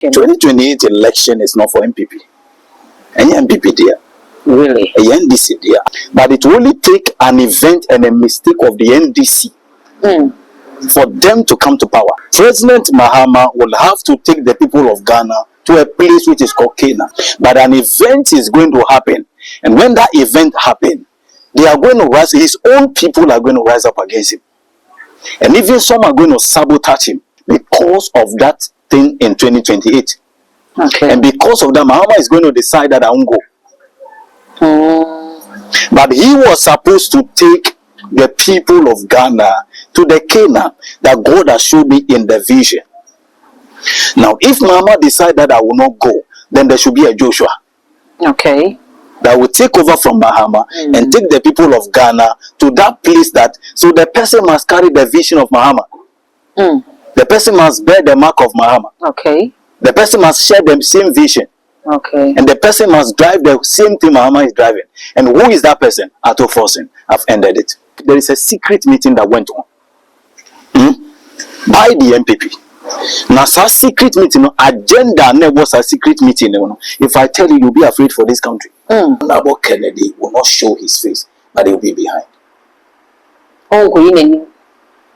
2028 election is not for MPP. Any MPP there. Really? A NDC there. But it will only take an event and a mistake of the NDC for them to come to power. President Mahama will have to take the people of Ghana to a place which is called Kenya. But an event is going to happen. And when that event happens, they are going to rise, his own people are going to rise up against him. And even some are going to sabotage him because of that thing in 2028. Okay. And because of that, Mahama is going to decide that I won't go. But he was supposed to take the people of Ghana to the Canaan that God has showed me in the vision. Now, if Mahama decides that I will not go, then there should be a Joshua. Okay. That will take over from Mahama and take the people of Ghana to that place that, so the person must carry the vision of Mahama. The person must bear the mark of Mahama. Okay. The person must share the same vision. Okay. And the person must drive the same thing Mahama is driving. And who is that person? Ato Forsen. I've ended it. There is a secret meeting that went on by the MPP. Now, such secret meeting, agenda never was a secret meeting. If I tell you, you'll be afraid for this country. Honorable Kennedy will not show his face, but he will be behind. Oh,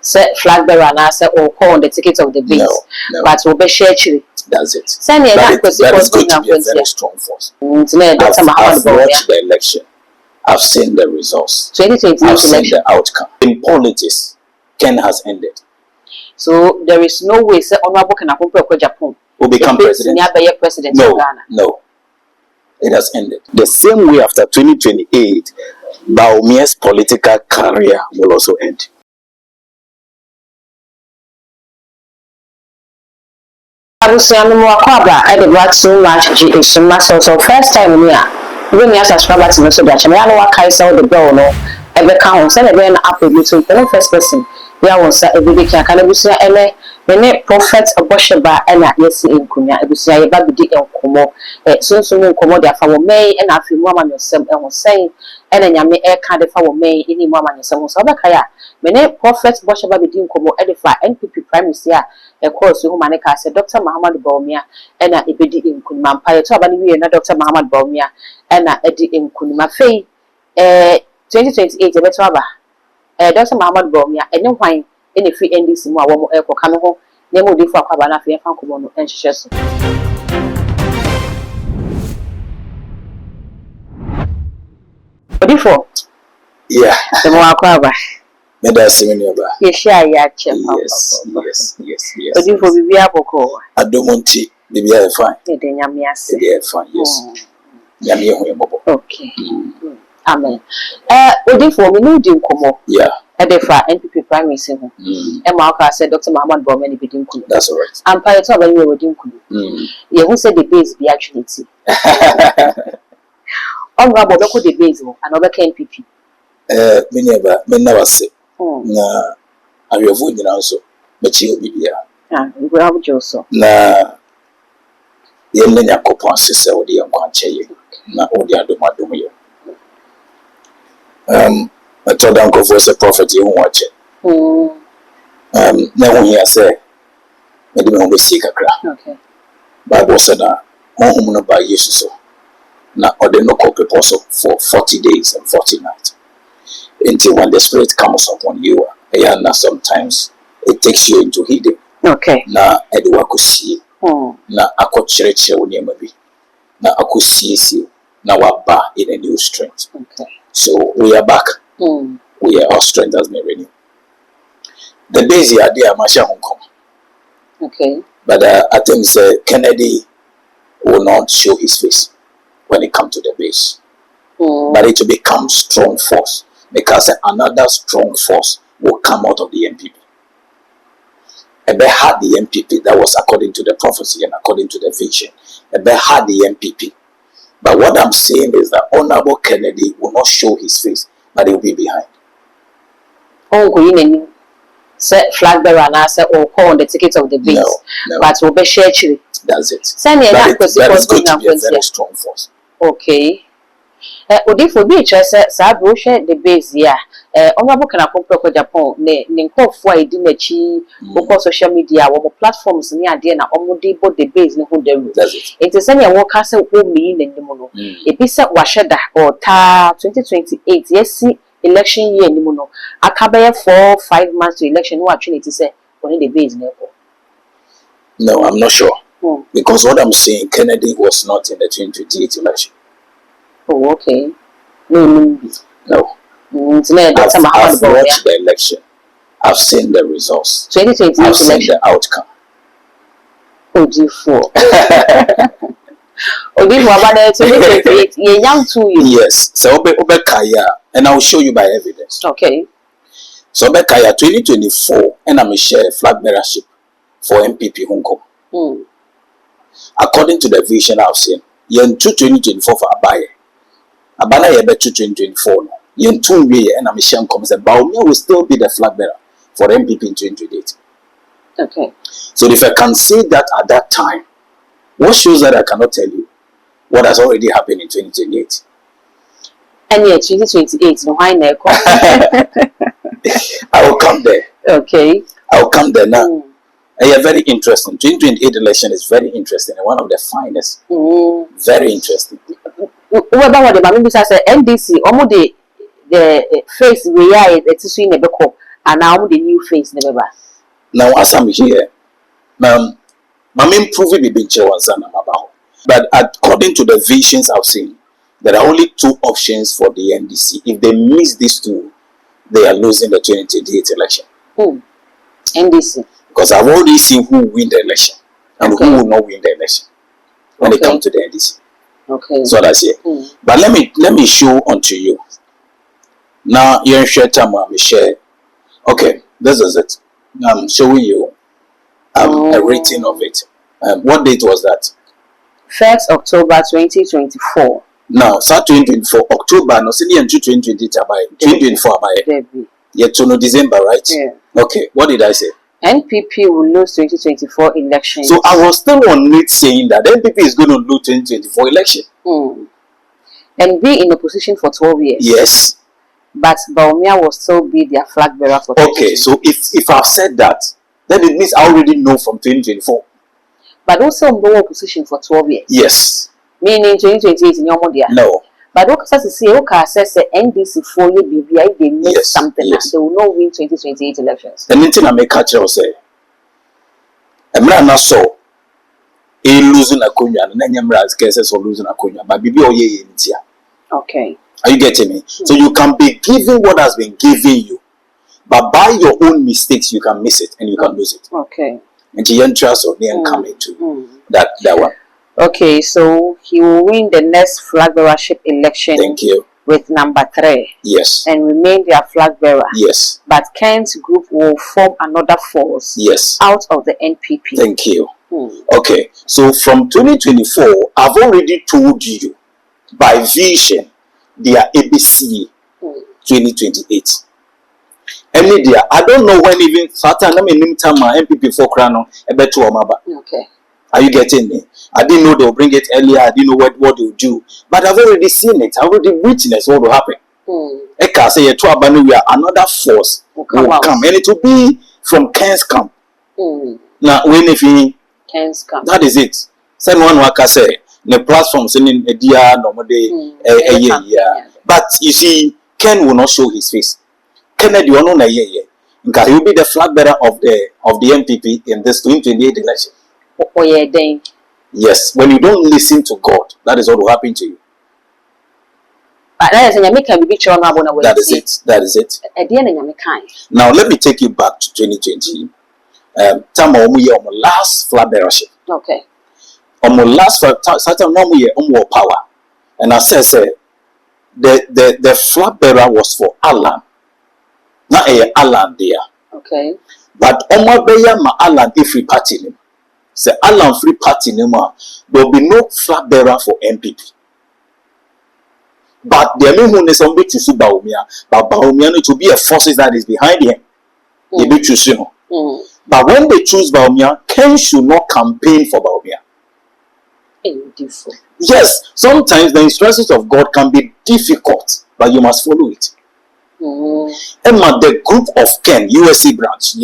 set flag bearer and answer or call on the ticket of the base. No. But we'll be share. That's it. That is going to be a very strong force. I've watched the election. I've seen the results. 2020 I've seen the outcome. In politics, Ken has ended. So there is no way say Honorable Kenakumpe Japan will become president. No. It has ended. The same way after 2028, Baumier's political career will also end. I was saying I did not so much so first time here. When you subscribe to me so that I know what I saw the bill no ever count send a ben up with you to first person. There was a every can ebusia ele mene prophet obosheba ena yesi enkunya ebusia ye ba bidi enkomo so enkomo de afa wo mai ena afi mu amanyosem ehun sen ena nyame e ka de fa wo mai eni mu amanyosem so obeka ya mene prophet obosheba bidi enkomo e de fa NPP prime minister e course hu mane ka se Dr. Mahamadu Bawumia ena ebedi enkunima mpa ye to aba ni wie na Dr. Mahamadu Bawumia ena edi enkunima fei 2028 ebeto aba Dr. Mahamadu Bawumia ene hwan ene free NDC mu awo mo ekoka no ho na mo difo akwaba na afi fan komo no enhyehyɛ so odifo the mo akwaba me da semeni oba ye share ya che yes odifo bibi aboko adomonti bibi are fine de nyame ase they are fine yes nyame ho yebobo okay amen odifo me no di nkomo Edefa NPP prime minister ho Emma said Dr. Mahamadu Bawumia be din kunu. That's all right. And pa to ba we we din kunu. Ye who said the base be actually tea. Honorable be ko the base ho and obe NPP. Me never say. Na awefo nyina so me chi obi bia. We have Joso. Na ye nya kopon sese wo de yankwanche ye. Na wo de adomadom ye. I told Uncle was a prophet you watch it. Now when he say, maybe we will see a crack. Okay. Bible said that home no by Jesus so. Now order no copy also for 40 days and 40 nights. Until when the spirit comes upon you, and sometimes it takes you into hidden. Okay. Now Edward could see. Now I could church you maybe. Now I could see now we're back in a new strength. Okay. So we are back. We are our strength has been renewed. The days here there, Masha Hong Kong. Okay. But I think Kennedy will not show his face when it comes to the base. But it will become strong force because another strong force will come out of the MPP. And they had the MPP that was according to the prophecy and according to the vision. And they had the MPP. But what I'm saying is that Honorable Kennedy will not show his face. But he'll be behind. Oh, set flag bearer and answer or call on the ticket of the base. No. But we'll be share. That's it. Send me that is going to be a very strong force. Okay. Odifo be just say bro share the base here. Honorable kana kompro Japan ne nkofo a edi na chi ko social media wo platforms ni ade na omode bo the base ne ho daru it is any wo ka se wo mi na nim no e bi se wa hweda or ta 2028 yes election year nim no akaba ye 4-5 months to election wo atwe it say on the base na ko. No, I'm not sure. Because what I'm saying, Kennedy was not in the 2028 election. Oh, okay. No. I've watched the election. I've seen the results. 2028 I've seen the outcome. OG4. OG4, 2028, you're young too. Yes. So, Obekaya, and I'll show you by evidence. Okay. So, Obekaya, 2024, and I'm a share flag bearership for MPP Hong Kong. According to the vision I've seen, you're in 2024 for Abaye. Abana yebe 2024. You're in 2 years, and I'm a share comes and Baumia will still be the flag bearer for MPP in 2028. Okay. So if I can say that at that time, what shows that I cannot tell you what has already happened in 2028? And yeah, 2028, no, I know. I will come there. Okay. I will come there now. Yeah, very interesting. 2028 election is very interesting and one of the finest. Very interesting. What about the Mammy say NDC? Almost the face we are it's in the book, and now the new face never. Now, as I'm here, my main proving the bench was about. But according to the visions I've seen, there are only 2 options for the NDC. If they miss these 2, they are losing the 2028 election. NDC. Because I've already seen who win the election and who will not win the election when it comes to the NDC. Okay. So that's it. But let me show unto you. Now you're in share time, I'm share. Okay, this is it. I'm showing you a rating of it. What date was that? 1st October 2024. Now, start 2024 October. No, see, 2024 yet to no December, right? Yeah. Okay. What did I say? NPP will lose 2024 elections. So I was still on it saying that NPP is going to lose 2024 election. And be in opposition for 12 years. Yes. But Baumia will still be their flag bearer for 2024. Okay, so if I've said that, then it means I already know from 2024. But also no opposition for 12 years. Yes. Meaning 2028 in your media. No. But okay, say the NDC 4 year BBI they make something that they will not win 2028 elections. The thing I make catch you say, I'm not so. Losing a kunya, and then Yamra's cases or losing a kunya, but BBI ye in here. Okay. Are you getting me? So you can be given what has been given you, but by your own mistakes you can miss it and you can lose it. Okay. And the entrance of the coming to that one. Okay, so he will win the next flag bearership election. Thank you. With number 3. Yes. And remain their flag bearer. Yes. But Kent's group will form another force. Yes. Out of the NPP. Thank you. Okay, so from 2024, I've already told you by vision, they are ABC 2028. And I don't know when even Satan, NPP for Krano, a better Omaba. Okay. Are you getting me? I didn't know they'll bring it earlier. I didn't know what they'll do. But I've already seen it. I've already witnessed what will happen. Eka say another force will come. And it will be from Ken's camp. Now, when if he Ken's camp. That is it. Same one waka say the platforms in a dia normally a But you see, Ken will not show his face. Kennedy will not he will be the flag bearer of the NPP in this 2028 election. Yes, when you don't listen to God, that is what will happen to you. But that is it. That is it. Now let me take you back to 2020. Time last flag bearership. Okay. Last time power, and I said the flag bearer was for Alan. Not a Alan there. Okay. But beya ma Alan if we party him. Say Alan free party no more. There will be no flag bearer for NPP. But the only is somebody to sue Baumia, but Baumia need to be a forces that is behind him. They be choosing. But when they choose Baumia, Ken should not campaign for Baumia. Yes, sometimes the instructions of God can be difficult, but you must follow it. Emma, the group of Ken, USA branch,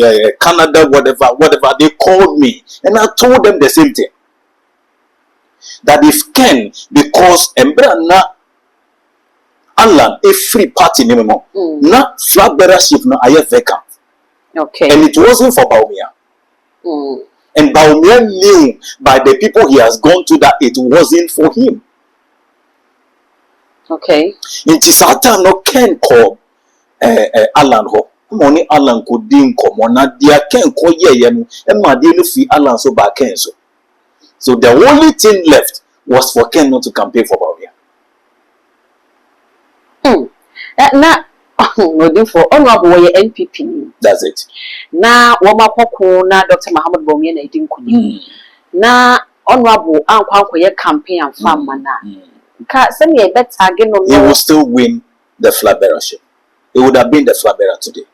Canada, whatever, they called me and I told them the same thing. That if Ken, because Embrana Alan, a free party anymore, not flag bearership, no, I have vacant. Okay. And it wasn't for Baumia. And Baumia knew by the people he has gone to that it wasn't for him. Okay. In Tisata, no Ken call Alan ho. Money Alan could dim come on, not dear Ken call ye, and my dear fee Alan so back Ken so. So the only thing left was for Ken not to campaign for Baumia. Na no for honorable NPP. That's it. Na wama kwako na Dr. Mahamad Bawumia na idin kuni. Na honorable ankwanko ye campaign and farm na. Ka send me a better again no. He will still win the flag bearership. He would have been the flag bearer today.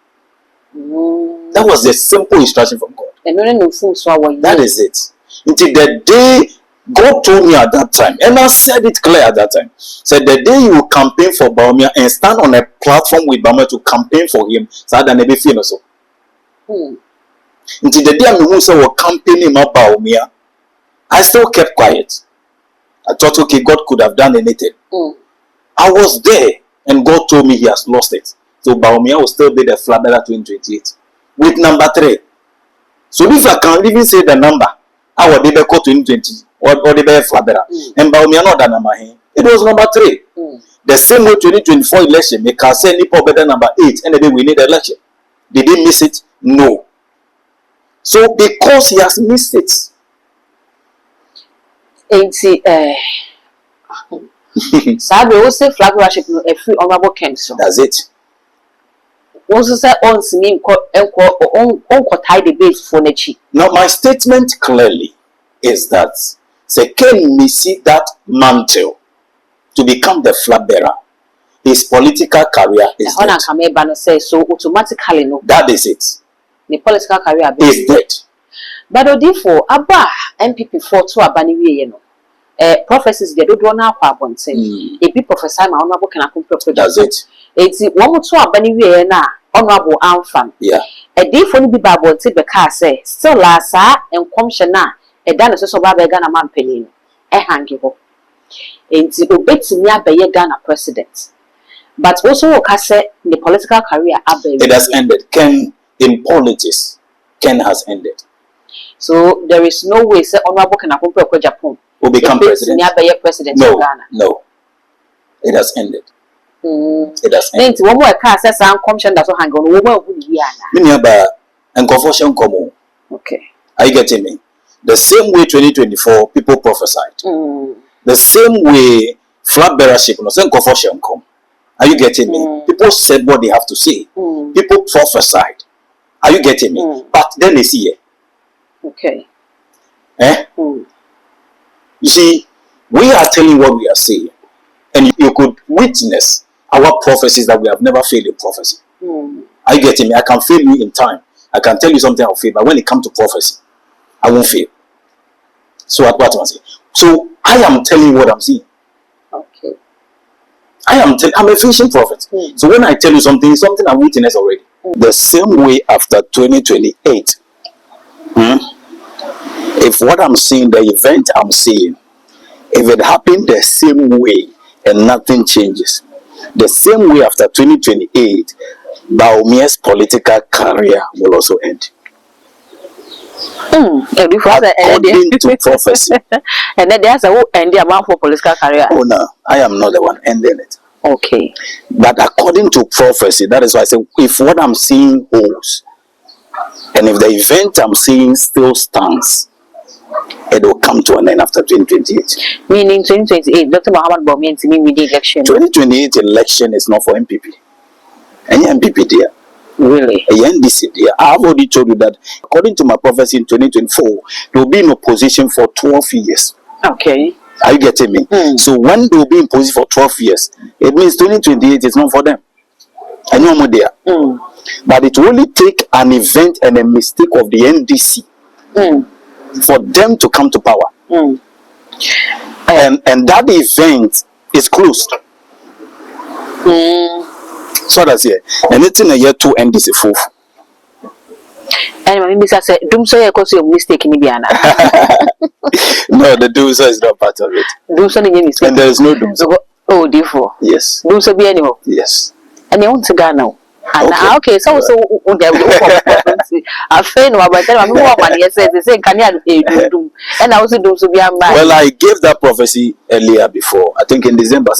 That was the simple instruction from God. That is it. Until the day God told me at that time, and I said it clear at that time, said the day you will campaign for Bawumia and stand on a platform with Bawumia to campaign for him, so that never feel so. Until the day I was campaigning about Bawumia, I still kept quiet. I thought, okay, God could have done anything. I was there, and God told me he has lost it. So Bawumia will still be the flag bearer 2028 with number 3. So if I can even say the number, I would be 2020 or the flag bearer. And Bawumia not that number here. It was number 3. The same way 2024 election, they can say Nipo better number 8, and then we need the election. Did they miss it? No. So because he has missed it. Sabe also flag worship no every honorable council. That's it. Also say on singing on tie the base for nechi. Now my statement clearly is that say Ken missy that mantle to become the flag bearer. His political career is dead. So automatically no. That is it. The political career is dead. But therefore, Abba NPP for two abani we no. Prophecies they don't know how about say. If be prophesy my honorable can accomplish. That's it. It's one more two abani we na honorable anfam. Yeah. A day for the Bible say because say still last and commissioner a done so baba Ghana man penny. Hang you up. It's obey me abe Ghana president. But also say the political career it has ended. Ken in politics, Ken has ended. So there is no way say honorable can accomplish Japan. Will become president. No, of Ghana. No. It has ended. It has ended. One more car says I'm commission that's hang on. Okay. Are you getting me? The same way 2024 people prophesied. The same way flag bearership no same confusion come. Are you getting me? People said what they have to say. People prophesied. Are you getting me? But then they see it. Okay. You see, we are telling what we are saying, and you could witness our prophecies that we have never failed in prophecy. Are you getting me? I can fail you in time. I can tell you something I'll fail, but when it comes to prophecy, I won't fail. So what I'm saying. So I am telling you what I'm seeing. Okay. I'm a finishing prophet. So when I tell you something, it's something I've witnessed already. The same way after 2028. If what I'm seeing, the event I'm seeing, if it happened the same way and nothing changes, the same way after 2028, Bawumia's political career will also end. According to prophecy. And then there's a whole end the amount for political career. Oh no, I am not the one ending it. Okay. But according to prophecy, that is why I say if what I'm seeing holds, and if the event I'm seeing still stands, it will come to an end after 2028. Meaning 2028, Dr. Mahamad Bawumia to mean with the election. 2028 election is not for MPP. Any MPP there. Really? A NDC there. I have already told you that according to my prophecy in 2024, they will be in opposition for 12 years. Okay. Are you getting me? So when they will be in position for 12 years, it means 2028 is not for them. I know more there. But it will only take an event and a mistake of the NDC for them to come to power. And that event is closed. So that's here. Anything a year to NDC full. And maybe say doom so you cause your mistake in Biana. No, the doom so is not part of it. Doom so mistake. And there is no doom so. Oh, therefore. Yes. Doom so be anyhow. Yes. And you want to go now. Okay, so I fail no, but tell me what money says. They say can you do? And I also do so be am. Well, I gave that prophecy earlier before. I think in December.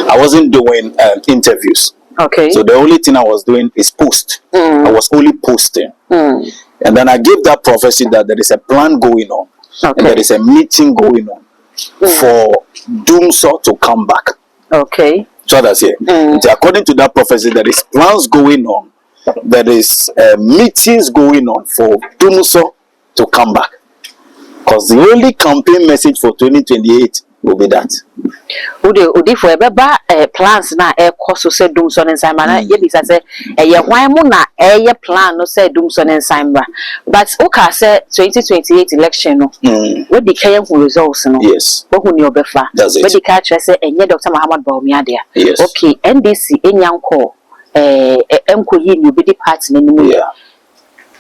I wasn't doing interviews. Okay. So the only thing I was doing is post. I was only posting. And then I gave that prophecy that there is a plan going on. Okay. And there is a meeting going on for Doomsaw to come back. Okay. So that's it. According to that prophecy, there is plans going on. There is meetings going on for Doomsaw to come back. Because the only campaign message for 2028 will be that. Udi for beba plans na cost say Doomsaw and Simon. Yebisa say why mo na plan no say Doomsaw and Simon. But okay say 2028 election no. What the Kenyan results no. Yes. What who obefa. That's it. What the catch say Dr. Muhammad Bawumia there. Yes. Okay, NDC enyanko enko yi ni obedi party na nimu. Yeah.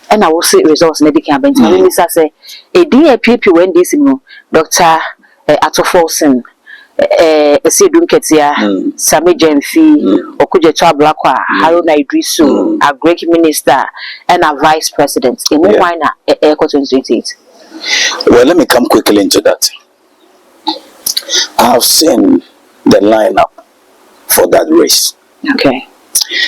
And I will say results na dika bent. Minister say DNPP when this no Dr. Atofolson Esidum Ketia, Sami Jemfi, Okujeto Ablakwa, Haruna Idrisu, a great minister and a vice president. In why not Echo 2028? Well, let me come quickly into that. I have seen the lineup for that race. Okay.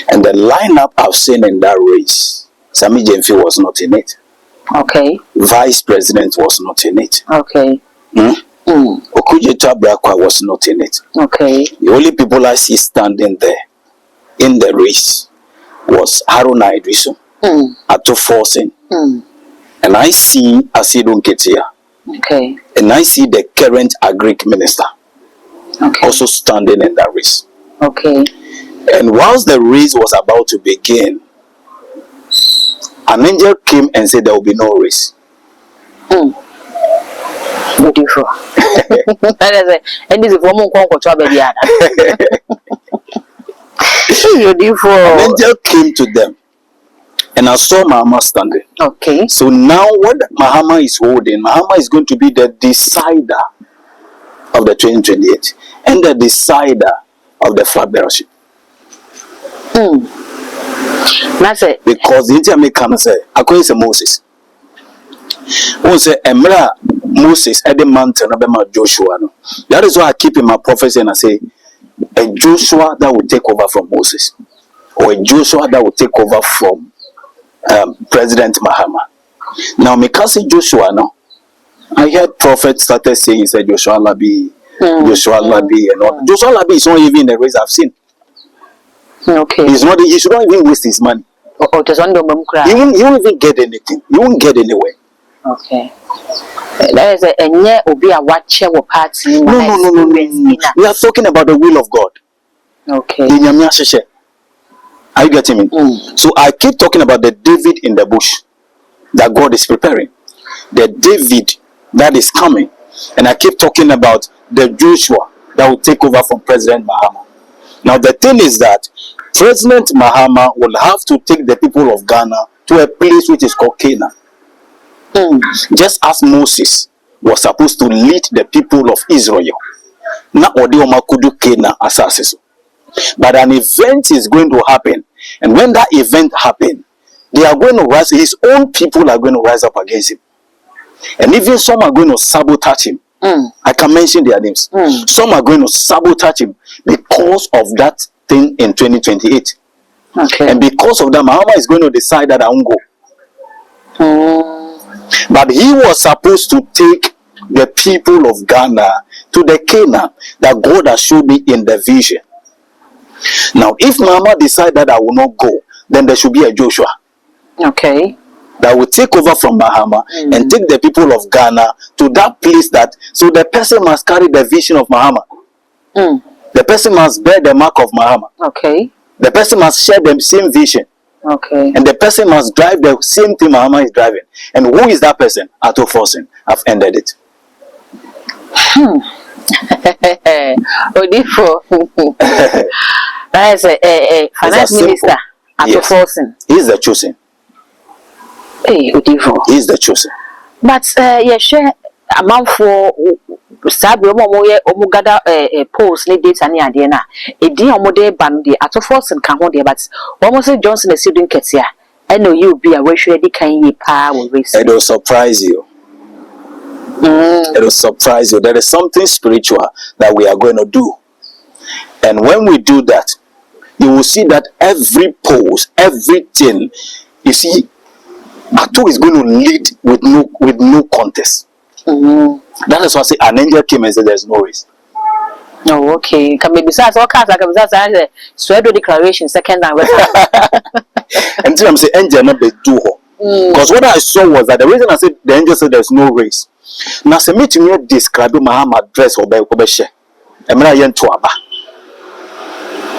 And the lineup I've seen in that race, Sami Jemfi was not in it. Okay. Vice president was not in it. Okay. Okujeto Ablakwa was not in it. Okay. The only people I see standing there in the race was Haruna Idrisu, Atofolson, and I see Asidun Ketia. Okay. And I see the current Agric minister also standing in that race. Okay. And whilst the race was about to begin, an angel came and said there will be no race. Beautiful. That is it. And this is for more control, baby. Beautiful. An angel came to them, and I saw Mahama standing. Okay. So now, what Mahama is holding, Mahama is going to be the decider of the 2028 and the decider of the flag bearership. That's it. Because the Indian can say, according to Moses, who say, Emra Moses at the mountain of Joshua. That is why I keep in my prophecy and I say, a Joshua that will take over from Moses, or a Joshua that will take over from President Mahama. Now, because Joshua, no, I heard prophets started saying, he said, Joshua Labi, Joshua Labi, and all. Joshua Labi is not even in the race I've seen. Okay. He's not. He should not even waste his money. Just on the He won't even get anything. He won't get anywhere. Okay. That is a obi a watch your party. No. We are talking about the will of God. Okay. Are you getting me? So I keep talking about the David in the bush that God is preparing, the David that is coming, and I keep talking about the Joshua that will take over from President Mahama. Now the thing is that President Mahama will have to take the people of Ghana to a place which is called Canaan. Just as Moses was supposed to lead the people of Israel. Na odi omakudu Canaan assassins. But an event is going to happen. And when that event happens, they are going to rise, his own people are going to rise up against him. And even some are going to sabotage him. I can mention their names. Some are going to sabotage him because of that thing in 2028. Okay. And because of that, Mahama is going to decide that I won't go. But he was supposed to take the people of Ghana to the Canaan that God has showed me in the vision. Now, if Mahama decides that I will not go, then there should be a Joshua. Okay. That will take over from Mahama and take the people of Ghana to that place that, so the person must carry the vision of Mahama. The person must bear the mark of Mahama. Okay. The person must share the same vision. Okay. And the person must drive the same thing Mahama is driving. And who is that person? Atofolson. I've ended it. That is a finance minister at the forcing. He's the chosen. Hey, beautiful. He's the chosen. But yeah, share amount for Sabi Omugada post ni dates and yadina. A dear omode bandi at the forcing can hold but almost Johnson is student Ketia. I know you be a wish ready can ye power race. It will surprise you. It will surprise you. There is something spiritual that we are going to do. And when we do that, you will see that every post, everything, you see, Ato is going to lead with no contest. That is why I say an angel came and said there's no race. Oh, okay. Can be besides all kinds of besides pseudo declaration second and until I'm saying angel not be do because what I saw was that the reason I said the angel said there's no race. Now say me to me describe Mahama's dress or be share.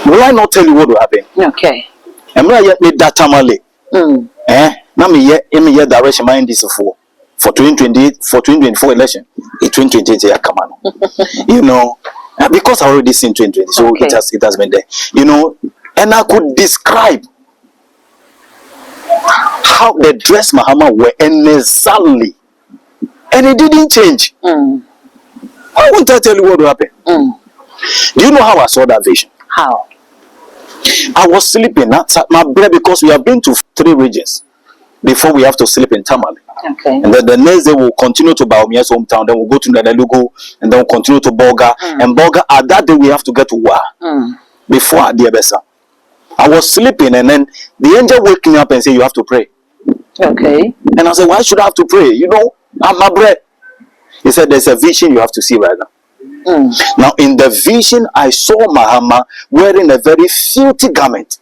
Will I not tell you what will happen? Okay. I'm not yet made that tamale. Now me yet direction my NDC for 2028 for 2024 election. In 2028 come on. You know, because I already seen 2020, so okay. it has been there. You know, and I could describe how the dress Mahama were exactly, and it didn't change. Why won't I tell you what will happen? Do you know how I saw that vision? How? I was sleeping outside my bed because we have been to 3 regions before we have to sleep in Tamale. Okay. And then the next day we'll continue to Baumia's hometown, then we'll go to Nanalugo, and then we'll continue to Boga. And Boga, at that day we have to get to Wa before Adiabesa. I was sleeping, and then the angel woke me up and said, you have to pray. Okay. And I said, why should I have to pray? You know, I'm my bread. He said, there's a vision you have to see right now. Now, in the vision, I saw Mahama wearing a very filthy garment.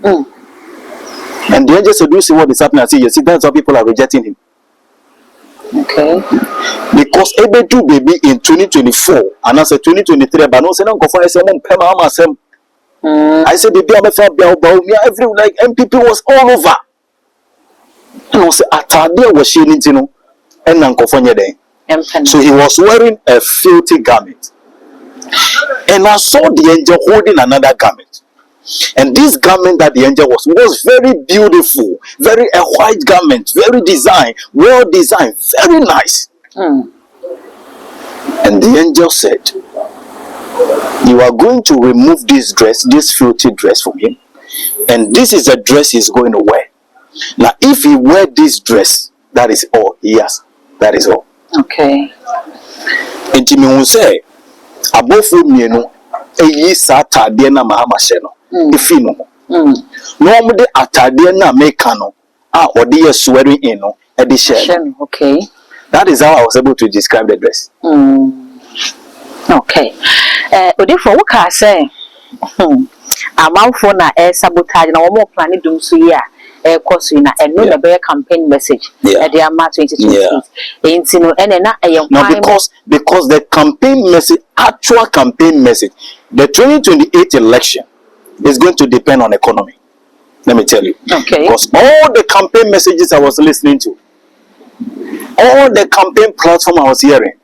And the angel said, do you see what is happening? I said, you see, that's why people are rejecting him. Okay. Because Ebedu baby in 2024, and I said 2023, but no, say no, go for SM. I said, baby, I'm a every like MPP was all over. And I said, Atadia was shading, you know, and Nankofonia day. So he was wearing a filthy garment. And I saw the angel holding another garment. And this garment that the angel was very beautiful, very a white garment, very designed, well designed, very nice. And the angel said, you are going to remove this dress, this filthy dress from him. And this is the dress he's going to wear. Now, if he wear this dress, that is all he has. That is all. Okay. And Jimmy will say, above me, no, a ye sata dena Mahama's no. If you know, normally atadena mekano, or dear swearing in no, edition. Okay. That is how I was able to describe the dress. Okay. For what can I say? Amount for na sabotage na one more planning doom so yeah. Course and no the campaign message at the March 2028. No, because the campaign message, actual campaign message, the 2028 election is going to depend on economy. Let me tell you. Okay. Because all the campaign messages I was listening to, all the campaign platform I was hearing,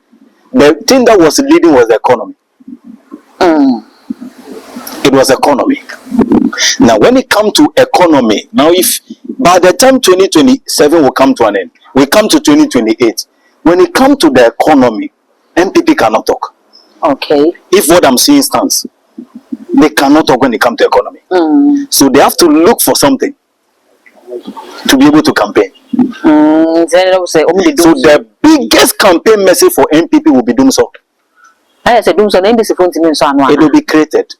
the thing that was leading was the economy. It was economy. Now, when it comes to economy, now if by the time 2027 will come to an end, we come to 2028. When it comes to the economy, NPP cannot talk. Okay. If what I'm saying stands, they cannot talk when it comes to economy. So they have to look for something to be able to campaign. So the biggest campaign message for NPP will be Doomso. It will be created.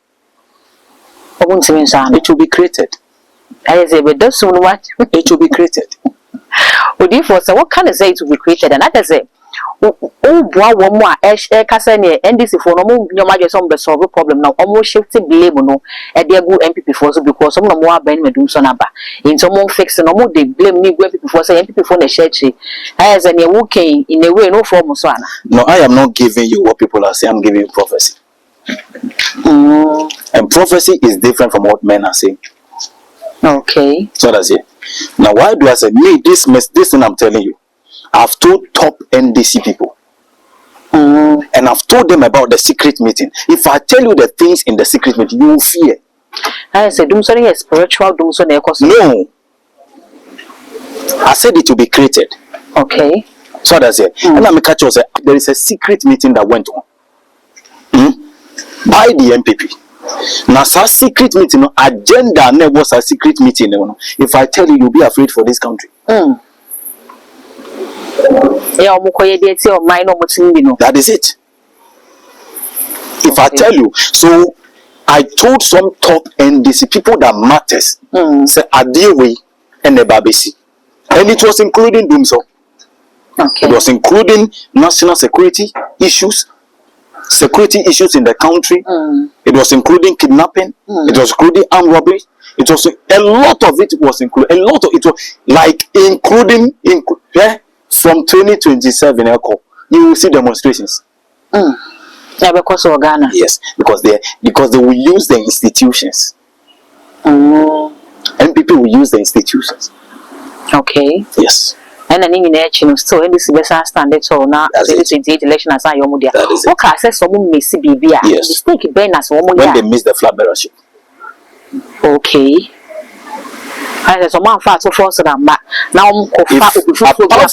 It will be created. It will be created. What can I say it will be created? And I say, one more NDC for no more some solve problem now. Almost shifted blame no at their good MPP for because some more Ben Medunson Abba. In some more fix no more they blame me before say MPP for the church as any working in a way no form of Swana. No, I am not giving you what people are saying, I'm giving you prophecy. And prophecy is different from what men are saying. Okay. So that's it. Now, why do I say me this thing I'm telling you? I've told top NDC people. And I've told them about the secret meeting. If I tell you the things in the secret meeting, you will fear. I said, "Doom so yes, spiritual doom so No. I said it will be created. Okay. So that's it. And I'm catch us. There is a secret meeting that went on by the NPP. Now, such secret meeting, agenda never was a secret meeting. If I tell you, you'll be afraid for this country. That is it. If I tell you, so I told some top NDC people that matters, say Adiwe and the Babisi, and it was including Doomso. Okay. It was including national security issues in the country. It was including kidnapping. It was including armed robbery. It was a lot of it was included. A lot of it was like including from 2027. You will see demonstrations. Yeah, because of Ghana. Yes, because they will use the institutions. NPP will use the institutions. Okay. Yes. And then in the still NDC best stand it so now 2028 election as I yomudia. Okay, I said some may see BBA. Yes. Mistake Ben as one when they miss the flag bearership. Okay. I said some man fat so force them back. Now apart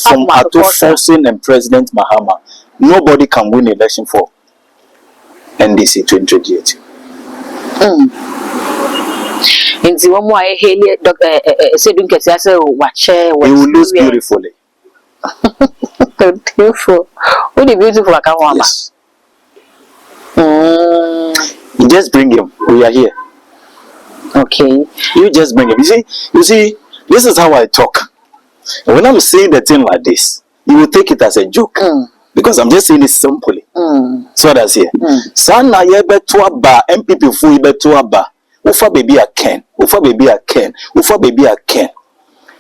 from Ato Forcing and President Mahama, nobody can win election for NDC 2028. In the one more Haley said you can say watch he will lose beautifully. Beautiful. What is beautiful like a yes. You just bring him. We are here. Okay. You just bring him. You see, this is how I talk. And when I'm saying the thing like this, you will take it as a joke. Because I'm just saying it simply. So that's here. Sana yebe tuaba MPP fu yebe tuaba. Ufa baby a Ken. Ufa baby a Ken. Ufa baby a Ken.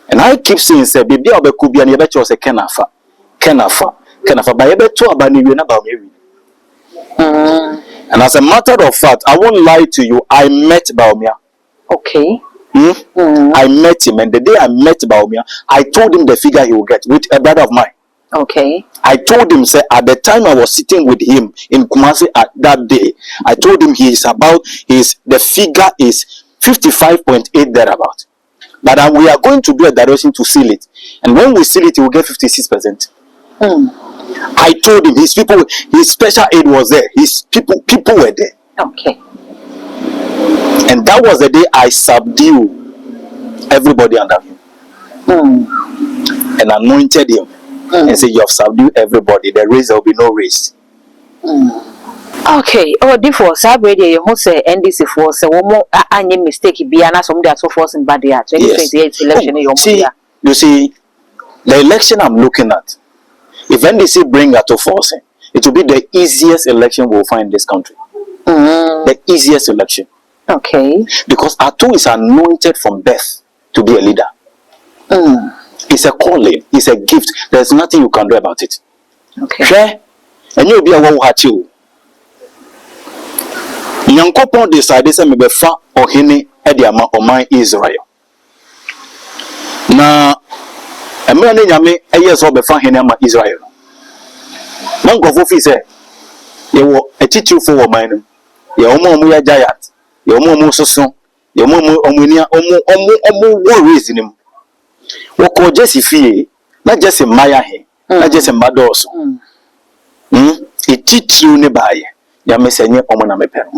And I keep saying say baby obe kubi and yebe chose Kenafa. Kenafa. But yebe tuaba ni yena ba mewi. And as a matter of fact, I won't lie to you. I met Baumia. Okay. I met him, and the day I met Baumia, I told him the figure he will get with a brother of mine. Okay. I told him, say, at the time I was sitting with him in Kumasi at that day, I told him the figure is 55.8 thereabout. But we are going to do a direction to seal it. And when we seal it, he will get 56%. I told him his special aid was there. His people were there. Okay. And that was the day I subdued everybody under him. And anointed him. And said, you have subdued everybody. The race, there will be no race. Okay. Oh, therefore, Saturday, you say NDC for say one more any mistake be an some that so force in bad year 2028 election. You see, the election I'm looking at, if NDC bring Ato Forcing, it will be the easiest election we'll find in this country. The easiest election. Okay. Because Ato is anointed from birth to be a leader. It's a calling. It's a gift. There's nothing you can do about it. Okay. Share. And you'll be a wow hat you. Nyankopon decided to be fa or hini ediama or my Israel. Na a man yame a years old before hinama Israel. Nanko say, you were a teacher for mine. Your omo giant. Your momo so. Your momo omunia omu reason him. Woko Jesse fee, not just a Maya he, not just a Mados. It teach you nearby. Ya messenye omona mepero.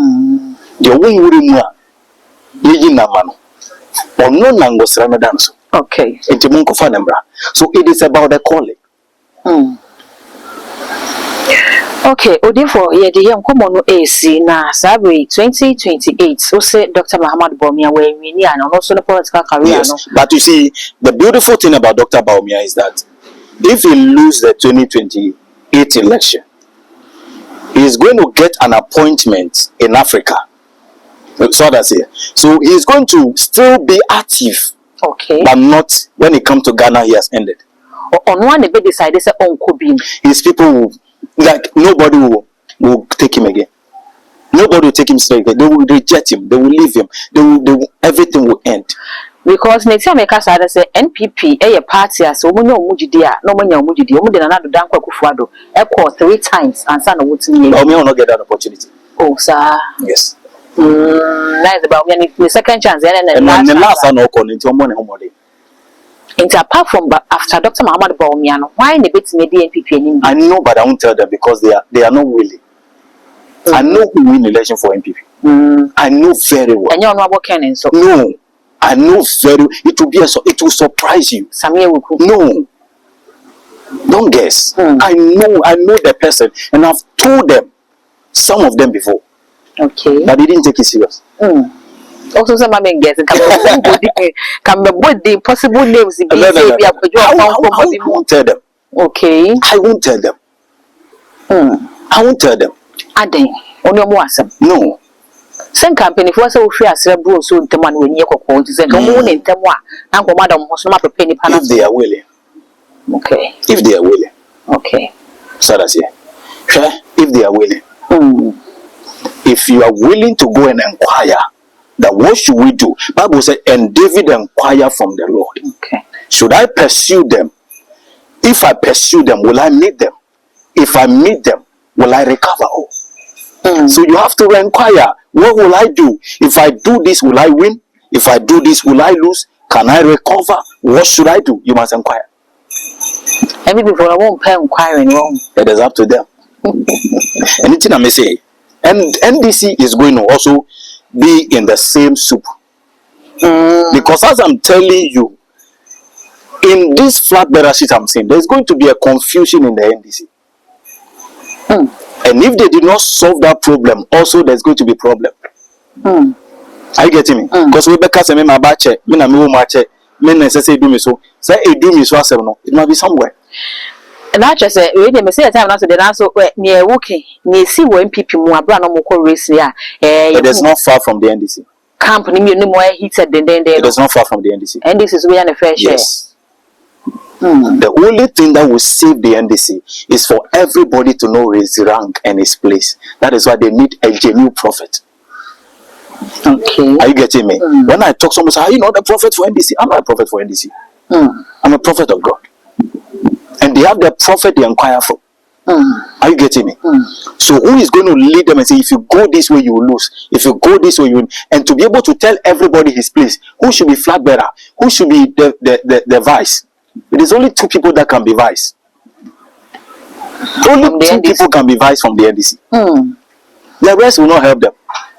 Your wing would ye namano. Or no langos ramadanso. Okay. Into Munko Fanembra. So it is about the calling. Okay, therefore, yeah, the young common AC na Saturday 2028. So say Dr. Mahamad Baumia where we near and also the political career. Yes, but you see, the beautiful thing about Dr. Baumia is that if he loses the 2028 election, he is going to get an appointment in Africa. So that's it. So he is going to still be active. Okay. But not when it comes to Ghana, he has ended. On one, they decided to Uncle Bean. His people will. Like nobody will take him again. Nobody will take him straight again. They will reject him. They will leave him. Everything will end. Because next time I say NPP, a party as no mujidia, no money mujidi, another danko kufuado, echo 3 times and son of what's me. I will not get that opportunity. Oh, sir. Yes. Nice about me. The second chance, and the last one, no connect your money. And apart from after Dr. Muhammad Bawumiano, why in the bit made the NPP? I know, but I won't tell them because they are not willing. I know who win election for NPP. I know very well. And you're not working, so no. I know very. It will surprise you. No. Don't guess. I know the person, and I've told them, some of them before. Okay. But they didn't take it serious. Also, some of them guessing. Can the possible names be? I won't tell them. Okay. I won't tell them. I won't tell them. Ade, only more awesome. No. Some company for us who fear cerebral so the man when you call to say, come on in Temwa, Uncle Madam was not a penny pan. If they are willing. Okay. If they are willing. Okay. So that's it. If they are willing. If you are willing to go and inquire, that what should we do? Bible said, and David inquired from the Lord. Okay. Should I pursue them? If I pursue them, will I meet them? If I meet them, will I recover all? So you have to inquire, what will I do? If I do this, will I win? If I do this, will I lose? Can I recover? What should I do? You must inquire. Every before I won't pay inquiring wrong. It is up to them. Anything I may say. And NDC is going to also be in the same soup. Because as I'm telling you, in this flat bearer sheet I'm saying, there's going to be a confusion in the NDC. And if they did not solve that problem, also there's going to be a problem. Are you getting me? Because we because I my bache, me na me wo mache, me na say do me so. Say e do me so asem no, it must be somewhere. And I just say we dey say time na so dey na so near working, near see wo MPP mu abra no mo ko race ya. It is not far from the NDC. Company me no more heated than it is not far from the NDC. NDC is where the fair share. Yes. The only thing that will save the NDC is for everybody to know his rank and his place. That is why they need a genuine prophet. Okay. Are you getting me? When I talk, someone say, "Are you not a prophet for NDC?" I'm not a prophet for NDC. I'm a prophet of God. And they have their prophet they inquire for. Are you getting me? So who is going to lead them and say, if you go this way, you will lose. If you go this way, you will. And to be able to tell everybody his place, who should be flag bearer, who should be the vice. It is only two people that can be vice. Only two people can be vice from the NDC. The rest will not help them.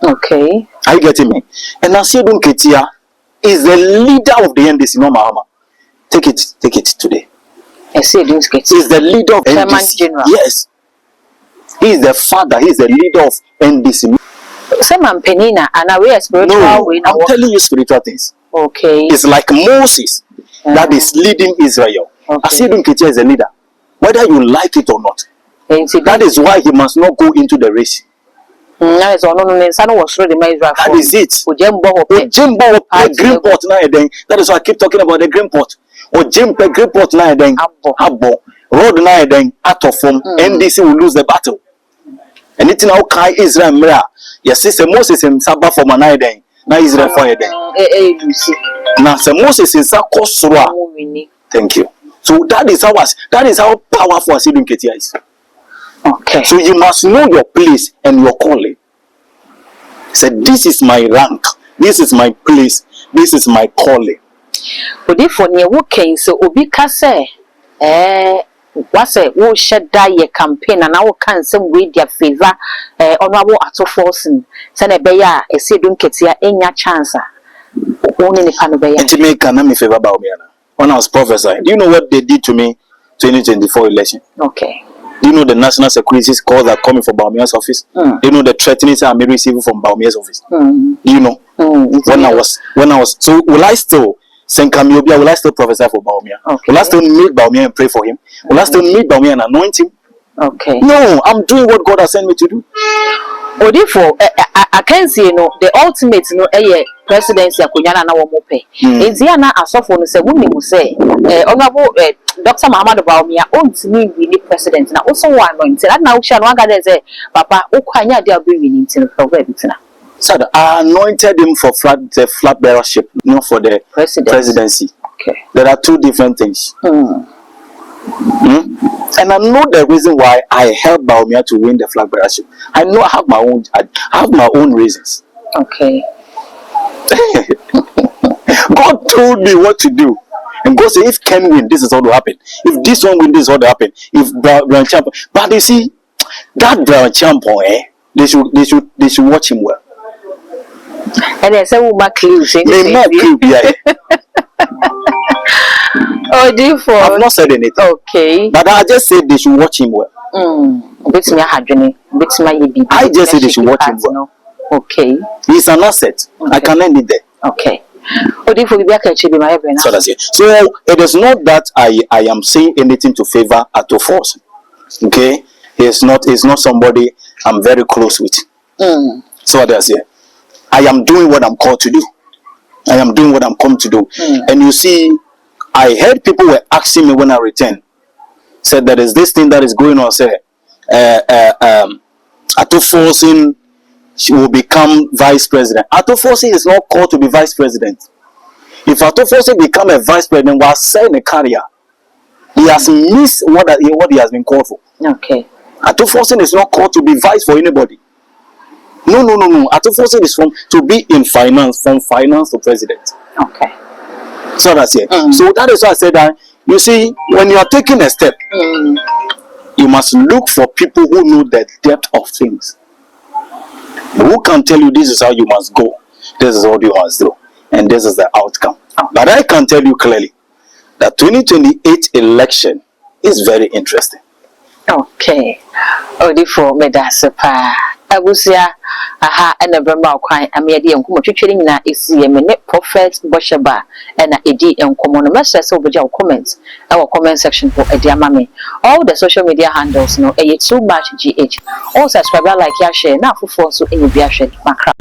Okay. Are you getting me? And Asiedun Ketia is the leader of the NDC, no Mahama. Take it today. Asiedun Ketia is the leader of NDC. General. Yes. He is the father. He is the leader of NDC. Some penina and away spiritual. No, I'm telling you spiritual things. Okay. It's like Moses that is leading Israel. Okay. Asiedun Ketia is the leader. Whether you like it or not. That is why he must not go into the race. That is it. Green pot now. That is why I keep talking about the green pot. Or green pot now. Abo. Road now. Out of form. NDC will lose the battle. And it's now Kai Israel Mira. Yes, sister Moses in Sabah for Manai. Now Israel for a day. Now, Moses in Sakosura. Thank you. So that is how powerful Asiedun Ketia is. Okay. So you must know your place and your calling. Say, this is my rank, this is my place, this is my calling. But if when you working, so Obi Kase, what's it? Who should die your campaign and I will can some with their favor, honorable at forcing. Send a bear, Asiedun Ketia, in your chance. Only the Panobeya. And to make an favor about me. When I was prophesying, do you know what they did to me 2024 election? Okay. Do you know the national security calls that are coming from Bawumia's office? Do you know the threatenings I may receive from Bawumia's office? Do you know? When I was, so will I still will I still prophesy for Bawumia? Okay. Will I still meet Bawumia and pray for him? Will I still meet Bawumia and anoint him? Okay. No, I'm doing what God has sent me to do. But therefore, I can see, the ultimate, presidency, Akunyana na womope. Indiana asofo no say wumi mu say, honorable Dr. Muhammad Bawumia ontimi wini president na also one anointed. That na uksha no aga say, Papa, ukwanya dey be winning till program bitina. So I anointed him for the flag bearership, not for the presidency. Okay. There are two different things. And I know the reason why I helped Bawumia to win the flag bearership. I know I have my own reasons. Okay. God told me what to do. And God said, if Ken win, this is what will happen. If this one win, this is what will happen. If Brown Champ, but you see, that Brown Champ, they should watch him well. And I said, "Woman, clues." Yeah. Oh, therefore, I've not said anything. Okay. But I just said they should watch him well. I just said they should watch him well. Okay. He's an asset. Okay. I can end it there. Okay. So that's it. So it is not that I am saying anything to favor Ato Force. Okay, he's not somebody I'm very close with. So that's it. I am doing what I'm called to do. I am doing what I'm come to do. And you see, I heard people were asking me when I returned. Said there is this thing that is going on. Say, Ato Force she will become vice president. Ato Force is not called to be vice president. If Ato Force become a vice president, while saying a career, he has missed what he has been called for. Okay. Ato Force is not called to be vice for anybody. No. Ato Force is to be in finance, from finance to president. Okay. So that's it. So that is why I said that. You see, when you are taking a step, you must look for people who know the depth of things. Who can tell you this is how you must go, this is what you must do, and this is the outcome. But I can tell you clearly that 2028 election is very interesting. Okay. Therefore, Medasapa Abusia, aha, and a Brahma Quine, and Medi and Kumachuring na is the minute prophet Boshaba and a edi and common messages over your comments, our comment section for a dear mammy. All the social media handles no a too much GH. All subscriber like your share now for force in your share, Macra.